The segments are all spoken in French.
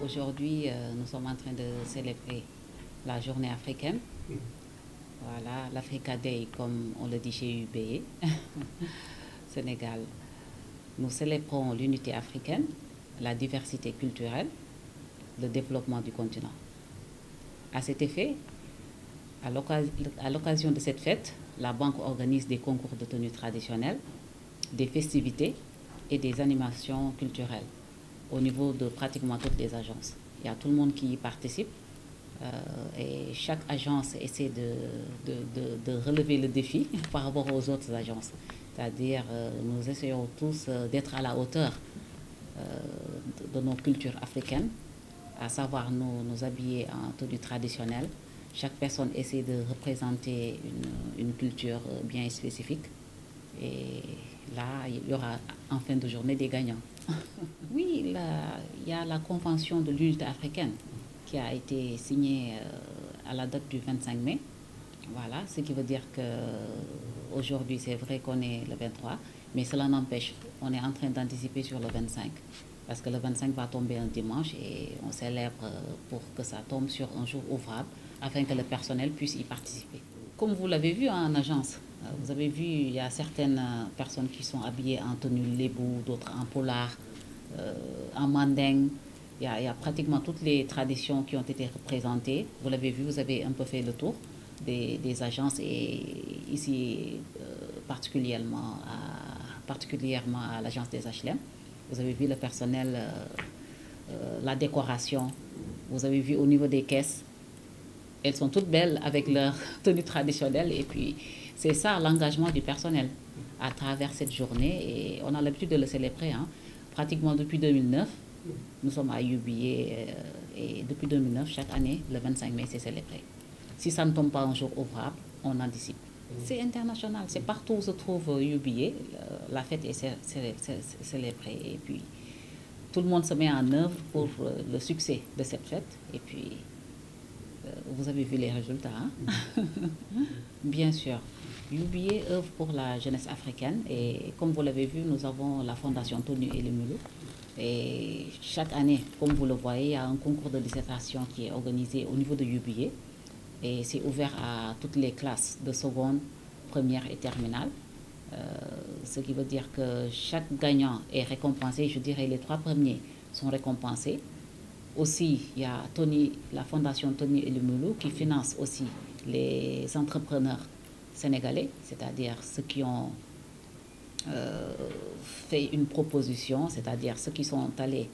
Aujourd'hui, nous sommes en train de célébrer la journée africaine. Voilà, l'Africa Day, comme on le dit chez UBE, Sénégal. Nous célébrons l'unité africaine, la diversité culturelle, le développement du continent. À cet effet, à l'occasion de cette fête, la Banque organise des concours de tenue traditionnelle, des festivités et des animations culturelles au niveau de pratiquement toutes les agences. Il y a tout le monde qui y participe et chaque agence essaie de relever le défi par rapport aux autres agences. C'est-à-dire, nous essayons tous d'être à la hauteur de nos cultures africaines, à savoir nous habiller en tenue traditionnelle. Chaque personne essaie de représenter une culture bien spécifique. Et là, il y aura en fin de journée des gagnants. Oui, il y a la Convention de l'unité africaine qui a été signée à la date du 25 mai. Voilà, ce qui veut dire qu'aujourd'hui, c'est vrai qu'on est le 23, mais cela n'empêche, on est en train d'anticiper sur le 25. Parce que le 25 va tomber un dimanche et on célèbre pour que ça tombe sur un jour ouvrable afin que le personnel puisse y participer. Comme vous l'avez vu en agence, vous avez vu, il y a certaines personnes qui sont habillées en tenue lébou, d'autres en polar, en manding. Il y a pratiquement toutes les traditions qui ont été représentées. Vous l'avez vu, vous avez un peu fait le tour des agences et ici particulièrement à l'agence des HLM. Vous avez vu le personnel, la décoration. Vous avez vu au niveau des caisses. Elles sont toutes belles avec leur tenue traditionnelle. Et puis, c'est ça l'engagement du personnel à travers cette journée. Et on a l'habitude de le célébrer. Hein. Pratiquement depuis 2009, nous sommes à UBA. Et depuis 2009, chaque année, le 25 mai, c'est célébré. Si ça ne tombe pas un jour ouvrable, on anticipe. C'est international, c'est partout où se trouve UBA, la fête est célébrée et puis tout le monde se met en œuvre pour le succès de cette fête et puis vous avez vu les résultats. Hein? Bien sûr, UBA œuvre pour la jeunesse africaine et comme vous l'avez vu, nous avons la Fondation Tony Elumelu et chaque année, comme vous le voyez, il y a un concours de dissertation qui est organisé au niveau de UBA. Et c'est ouvert à toutes les classes de seconde, première et terminale. Ce qui veut dire que chaque gagnant est récompensé. Je dirais les 3 premiers sont récompensés. Aussi, il y a la Fondation Tony Elumelu qui finance aussi les entrepreneurs sénégalais, c'est-à-dire ceux qui ont fait une proposition, c'est-à-dire ceux qui sont allés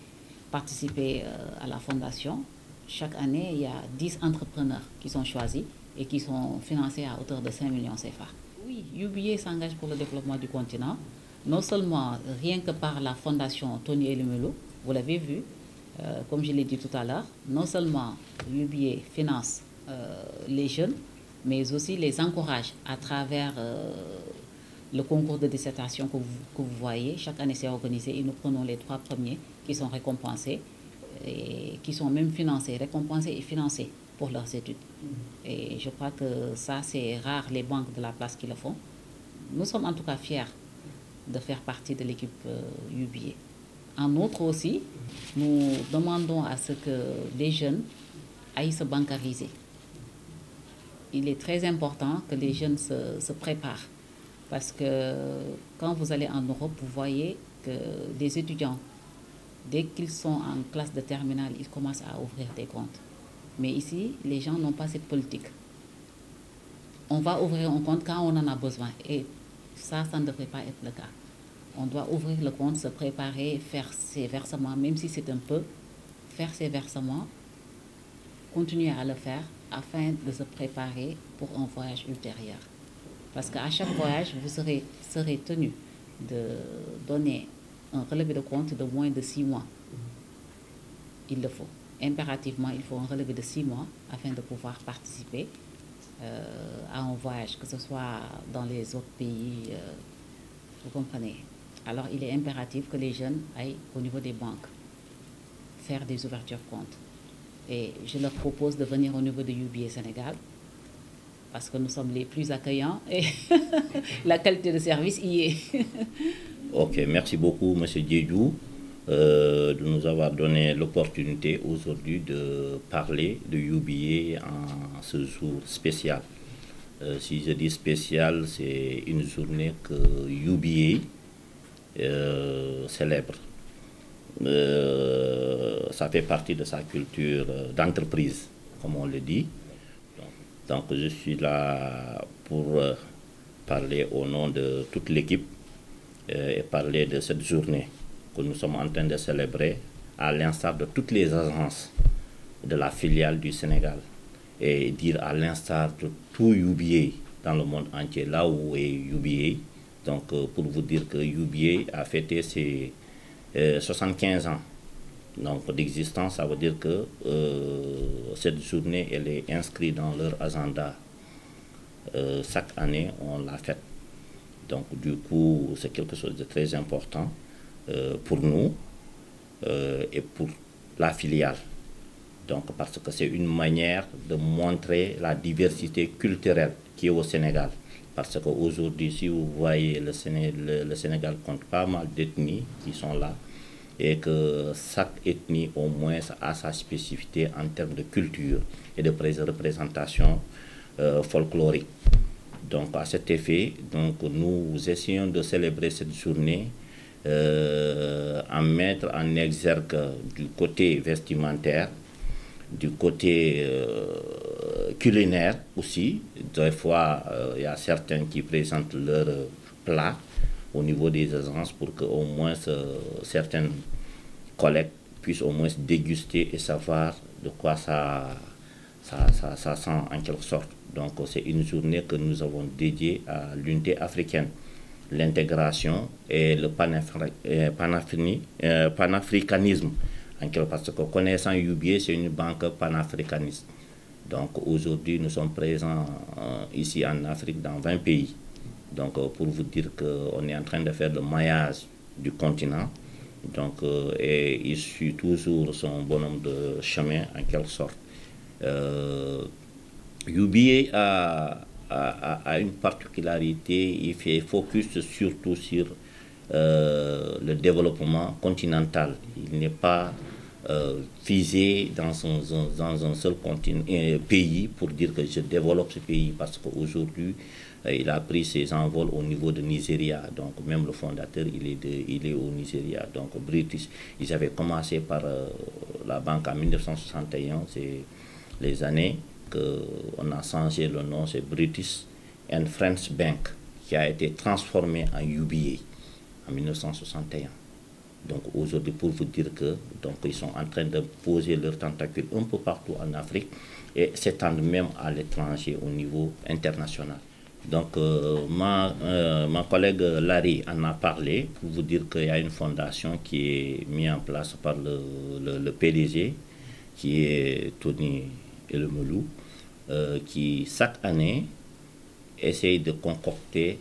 participer à la fondation. Chaque année, il y a 10 entrepreneurs qui sont choisis et qui sont financés à hauteur de 5 millions CFA. Oui, UBA s'engage pour le développement du continent, non seulement rien que par la fondation Tony Elumelu, vous l'avez vu, comme je l'ai dit tout à l'heure, non seulement UBA finance les jeunes, mais aussi les encourage à travers le concours de dissertation que vous voyez. Chaque année, c'est organisé et nous prenons les 3 premiers qui sont récompensés et qui sont même financés, récompensés et financés pour leurs études. Et je crois que ça, c'est rare les banques de la place qui le font. Nous sommes en tout cas fiers de faire partie de l'équipe UBA. En outre aussi, nous demandons à ce que les jeunes aillent se bancariser. Il est très important que les jeunes se préparent parce que quand vous allez en Europe, vous voyez que les étudiants, dès qu'ils sont en classe de terminale, ils commencent à ouvrir des comptes. Mais ici, les gens n'ont pas cette politique. On va ouvrir un compte quand on en a besoin. Et ça ne devrait pas être le cas. On doit ouvrir le compte, se préparer, faire ses versements, même si c'est un peu, faire ses versements, continuer à le faire afin de se préparer pour un voyage ultérieur. Parce qu'à chaque voyage, vous serez tenu de donner un relevé de compte de moins de 6 mois. Il le faut. Impérativement, il faut un relevé de 6 mois afin de pouvoir participer à un voyage, que ce soit dans les autres pays, vous comprenez. Alors, il est impératif que les jeunes aillent au niveau des banques faire des ouvertures de compte. Et je leur propose de venir au niveau de UBA Sénégal parce que nous sommes les plus accueillants et la qualité de service y est. Ok, merci beaucoup, M. Diédou. de nous avoir donné l'opportunité aujourd'hui de parler de UBA en ce jour spécial. Si je dis spécial, c'est une journée que UBA célèbre. Ça fait partie de sa culture d'entreprise, comme on le dit. Donc je suis là pour parler au nom de toute l'équipe et parler de cette journée que nous sommes en train de célébrer à l'instar de toutes les agences de la filiale du Sénégal et dire à l'instar de tout UBA dans le monde entier, là où est UBA. Donc pour vous dire que UBA a fêté ses 75 ans donc d'existence, ça veut dire que cette journée elle est inscrite dans leur agenda. Chaque année on la fête. Donc du coup c'est quelque chose de très important pour nous et pour la filiale. Donc parce que c'est une manière de montrer la diversité culturelle qui est au Sénégal. Parce qu'aujourd'hui, si vous voyez le Sénégal compte pas mal d'ethnies qui sont là et que chaque ethnie au moins a sa spécificité en termes de culture et de représentation folklorique. Donc à cet effet, donc, nous essayons de célébrer cette journée en mettre en exergue du côté vestimentaire, du côté culinaire aussi. Des fois, il y a certains qui présentent leurs plats au niveau des agences pour que au moins certaines collègues puissent au moins déguster et savoir de quoi ça sent en quelque sorte. Donc c'est une journée que nous avons dédiée à l'unité africaine, l'intégration et le panafricanisme. Parce que connaissant UBA, c'est une banque panafricaniste. Donc aujourd'hui, nous sommes présents ici en Afrique dans 20 pays. Donc pour vous dire qu'on est en train de faire le maillage du continent. Donc, et il suit toujours son bonhomme de chemin en quelque sorte. UBA a une particularité, il fait focus surtout sur le développement continental. Il n'est pas figé dans un seul pays pour dire que je développe ce pays, parce qu'aujourd'hui il a pris ses envols au niveau de Nigeria. Donc même le fondateur il est au Nigeria, donc British. Ils avaient commencé par la banque en 1961, c'est les années qu'on a changé le nom, c'est British and French Bank, qui a été transformé en UBA en 1961. Donc aujourd'hui, pour vous dire que donc ils sont en train de poser leurs tentacules un peu partout en Afrique et s'étendent même à l'étranger au niveau international. Donc ma collègue Larry en a parlé pour vous dire qu'il y a une fondation qui est mise en place par le PDG, qui est Tony Elemelou, qui chaque année essaye de concocter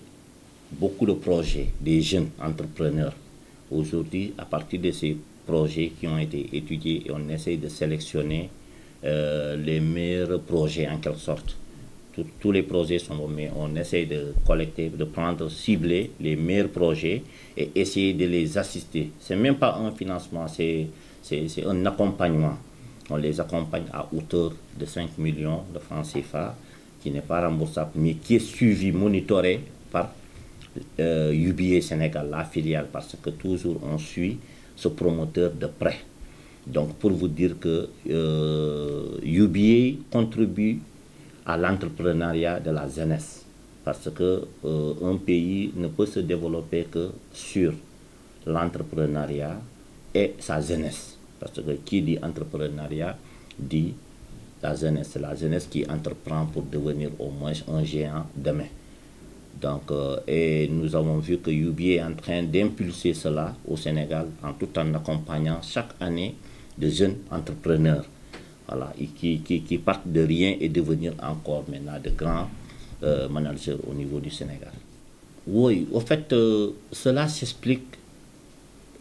beaucoup de projets des jeunes entrepreneurs. Aujourd'hui, à partir de ces projets qui ont été étudiés, on essaye de sélectionner les meilleurs projets en quelque sorte. Tous les projets sont bons, mais on essaye de collecter, de prendre, cibler les meilleurs projets et essayer de les assister. Ce n'est même pas un financement, c'est un accompagnement. On les accompagne à hauteur de 5 millions de francs CFA, qui n'est pas remboursable, mais qui est suivi, monitoré par UBA Sénégal, la filiale, parce que toujours on suit ce promoteur de près. Donc pour vous dire que UBA contribue à l'entrepreneuriat de la jeunesse, parce que un pays ne peut se développer que sur l'entrepreneuriat et sa jeunesse. Parce que qui dit entrepreneuriat dit la jeunesse. C'est la jeunesse qui entreprend pour devenir au moins un géant demain. Donc, et nous avons vu que UBA est en train d'impulser cela au Sénégal en tout en accompagnant chaque année de jeunes entrepreneurs, voilà, et qui partent de rien et devenir encore maintenant de grands managers au niveau du Sénégal. Oui, au fait, cela s'explique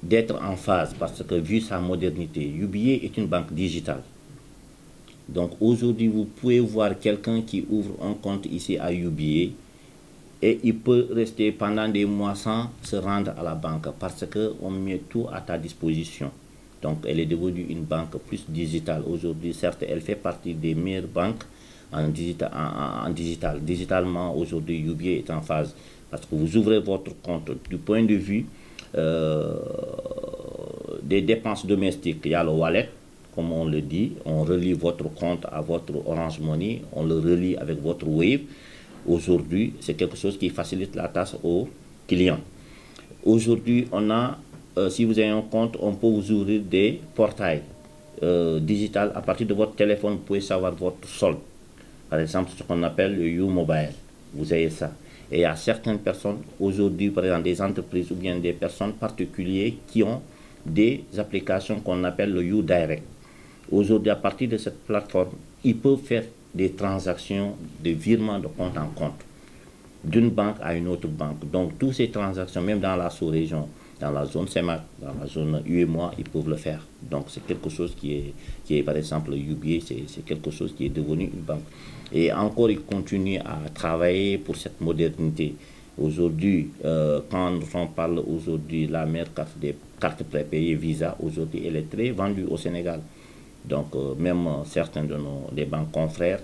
d'être en phase, parce que vu sa modernité, UBA est une banque digitale. Donc aujourd'hui, vous pouvez voir quelqu'un qui ouvre un compte ici à UBA et il peut rester pendant des mois sans se rendre à la banque parce qu'on met tout à ta disposition. Donc elle est devenue une banque plus digitale. Aujourd'hui, certes, elle fait partie des meilleures banques en digital. Digitalement, aujourd'hui, UBA est en phase. Parce que vous ouvrez votre compte du point de vue des dépenses domestiques. Il y a le wallet, comme on le dit. On relie votre compte à votre Orange Money. On le relie avec votre Wave. Aujourd'hui, c'est quelque chose qui facilite la tâche aux clients. Aujourd'hui, on a, si vous avez un compte, on peut vous ouvrir des portails digital. À partir de votre téléphone, vous pouvez savoir votre solde. Par exemple, ce qu'on appelle le U-Mobile. Vous avez ça. Et il y a certaines personnes, aujourd'hui, par exemple des entreprises ou bien des personnes particulières qui ont des applications qu'on appelle le U-Direct. Aujourd'hui, à partir de cette plateforme, ils peuvent faire des transactions de virement de compte en compte, d'une banque à une autre banque. Donc, toutes ces transactions, même dans la sous-région, dans la zone CEMAC, dans la zone UEMOA, ils peuvent le faire. Donc, c'est quelque chose qui est par exemple, UBA, c'est quelque chose qui est devenu une banque. Et encore, ils continuent à travailler pour cette modernité. Aujourd'hui, quand on parle aujourd'hui de la meilleure carte des cartes prépayées Visa, aujourd'hui, elle est très vendue au Sénégal. Donc, même certains de des banques confrères,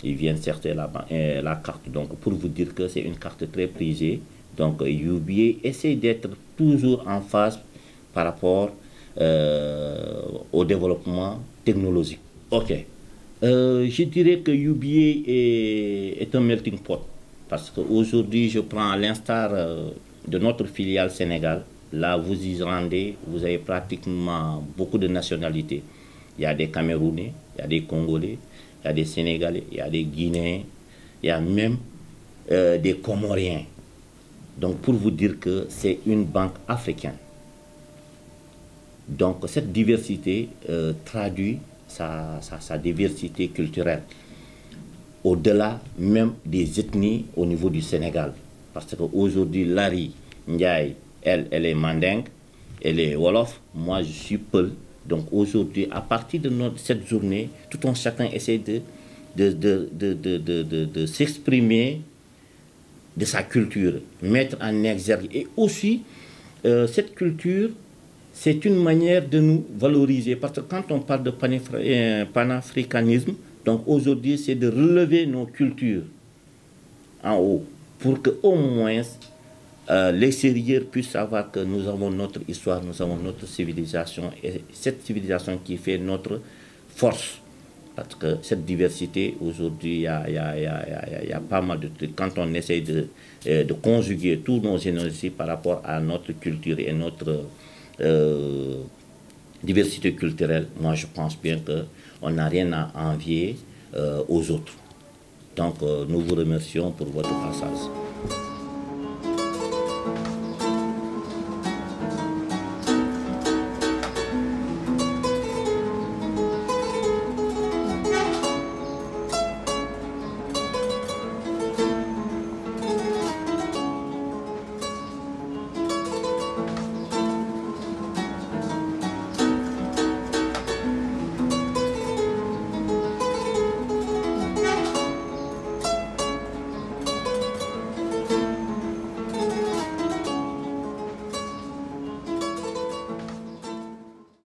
ils viennent chercher la carte. Donc, pour vous dire que c'est une carte très prisée. Donc, UBA essaie d'être toujours en phase par rapport au développement technologique. Ok. Je dirais que UBA est un melting pot. Parce qu'aujourd'hui, je prends à l'instar de notre filiale Sénégal. Là, vous y rendez, vous avez pratiquement beaucoup de nationalités. Il y a des Camerounais, il y a des Congolais, il y a des Sénégalais, il y a des Guinéens, il y a même des Comoriens. Donc, pour vous dire que c'est une banque africaine. Donc, cette diversité traduit sa diversité culturelle, au-delà même des ethnies au niveau du Sénégal. Parce qu'aujourd'hui, Larry Ndiaye, elle est mandingue, elle est Wolof, moi je suis Peul. Donc aujourd'hui, à partir de cette journée, tout un chacun essaie de s'exprimer de sa culture, mettre en exergue. Et aussi, cette culture, c'est une manière de nous valoriser. Parce que quand on parle de panafricanisme, donc aujourd'hui, c'est de relever nos cultures en haut, pour qu'au moins l'extérieur puisse savoir que nous avons notre histoire, nous avons notre civilisation, et cette civilisation qui fait notre force. Parce que cette diversité, aujourd'hui, il y a pas mal de trucs. Quand on essaie de conjuguer tous nos énergies par rapport à notre culture et notre diversité culturelle, moi je pense bien qu'on n'a rien à envier aux autres. Donc nous vous remercions pour votre passage.